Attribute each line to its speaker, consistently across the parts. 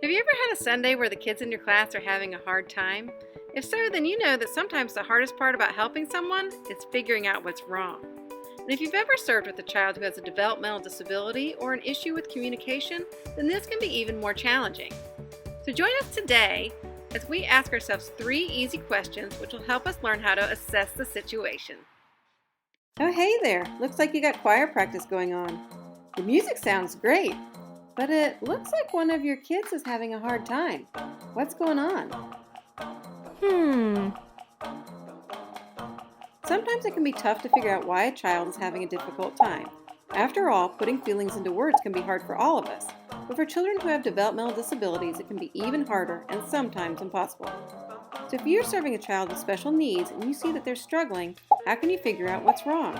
Speaker 1: Have you ever had a Sunday where the kids in your class are having a hard time? If so, then you know that sometimes the hardest part about helping someone is figuring out what's wrong. And if you've ever served with a child who has a developmental disability or an issue with communication, then this can be even more challenging. So join us today as we ask ourselves 3 easy questions which will help us learn how to assess the situation. Oh, hey there! Looks like you got choir practice going on. The music sounds great, but it looks like one of your kids is having a hard time. What's going on? Sometimes it can be tough to figure out why a child is having a difficult time. After all, putting feelings into words can be hard for all of us. But for children who have developmental disabilities, it can be even harder and sometimes impossible. So if you're serving a child with special needs and you see that they're struggling, how can you figure out what's wrong?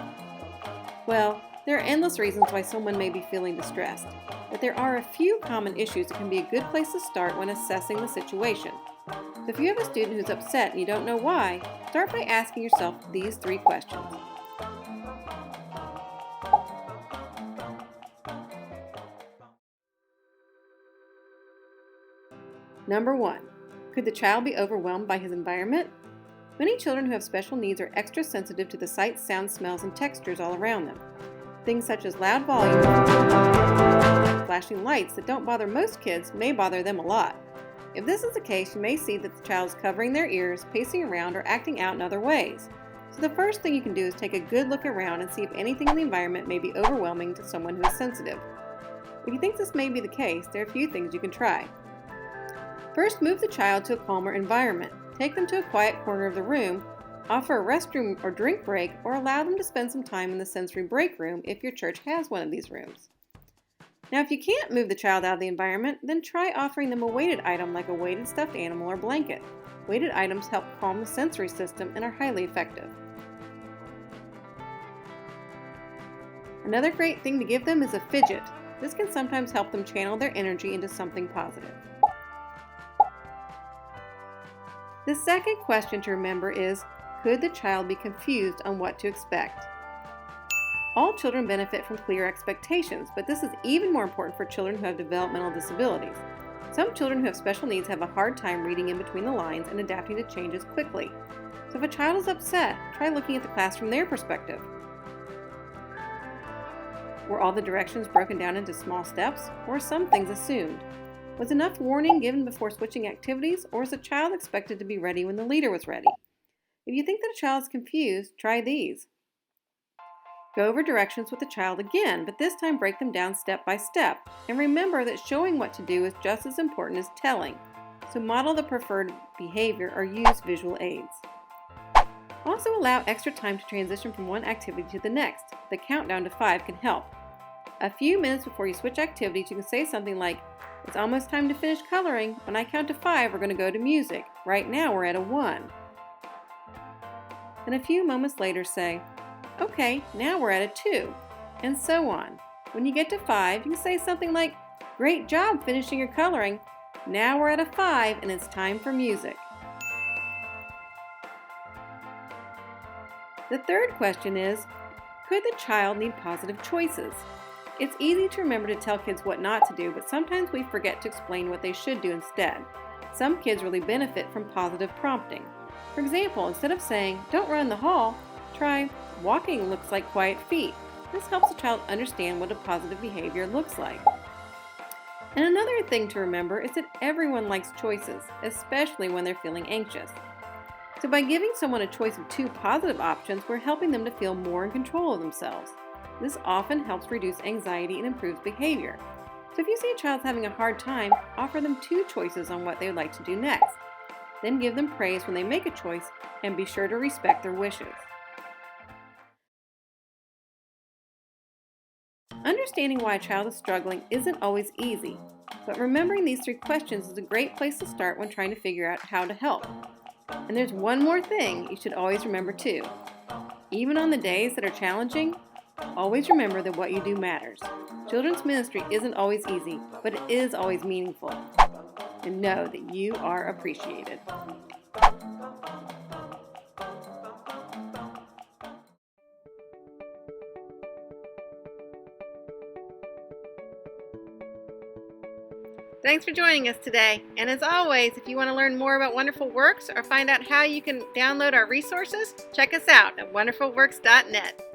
Speaker 1: Well, there are endless reasons why someone may be feeling distressed, but there are a few common issues that can be a good place to start when assessing the situation. So if you have a student who's upset and you don't know why, start by asking yourself these 3 questions. Number 1. Could the child be overwhelmed by his environment? Many children who have special needs are extra sensitive to the sights, sounds, smells, and textures all around them. Things such as loud volumes, flashing lights that don't bother most kids may bother them a lot. If this is the case, you may see that the child is covering their ears, pacing around, or acting out in other ways. So the first thing you can do is take a good look around and see if anything in the environment may be overwhelming to someone who is sensitive. If you think this may be the case, there are a few things you can try. First, move the child to a calmer environment. Take them to a quiet corner of the room, offer a restroom or drink break, or allow them to spend some time in the sensory break room if your church has one of these rooms. Now, if you can't move the child out of the environment, then try offering them a weighted item like a weighted stuffed animal or blanket. Weighted items help calm the sensory system and are highly effective. Another great thing to give them is a fidget. This can sometimes help them channel their energy into something positive. The second question to remember is, could the child be confused on what to expect? All children benefit from clear expectations, but this is even more important for children who have developmental disabilities. Some children who have special needs have a hard time reading in between the lines and adapting to changes quickly. So if a child is upset, try looking at the class from their perspective. Were all the directions broken down into small steps, or some things assumed? Was enough warning given before switching activities, or is the child expected to be ready when the leader was ready? If you think that a child is confused, try these. Go over directions with the child again, but this time break them down step by step. And remember that showing what to do is just as important as telling. So model the preferred behavior or use visual aids. Also allow extra time to transition from one activity to the next. The countdown to 5 can help. A few minutes before you switch activities, you can say something like, "It's almost time to finish coloring. When I count to 5, we're going to go to music. Right now we're at a 1. And a few moments later say, "Okay, now we're at a 2, and so on. When you get to 5, you can say something like, "Great job finishing your coloring. Now we're at a 5 and it's time for music." The third question is, could the child need positive choices? It's easy to remember to tell kids what not to do, but sometimes we forget to explain what they should do instead. Some kids really benefit from positive prompting. For example, instead of saying, "Don't run in the hall," try, "Walking looks like quiet feet." This helps the child understand what a positive behavior looks like. And another thing to remember is that everyone likes choices, especially when they're feeling anxious. So by giving someone a choice of 2 positive options, we're helping them to feel more in control of themselves. This often helps reduce anxiety and improves behavior. So if you see a child's having a hard time, offer them 2 choices on what they would like to do next. Then give them praise when they make a choice and be sure to respect their wishes. Understanding why a child is struggling isn't always easy, but remembering these 3 questions is a great place to start when trying to figure out how to help. And there's one more thing you should always remember too. Even on the days that are challenging, always remember that what you do matters. Children's ministry isn't always easy, but it is always meaningful. And know that you are appreciated. Thanks for joining us today. And as always, if you want to learn more about Wonderful Works or find out how you can download our resources, check us out at wonderfulworks.net.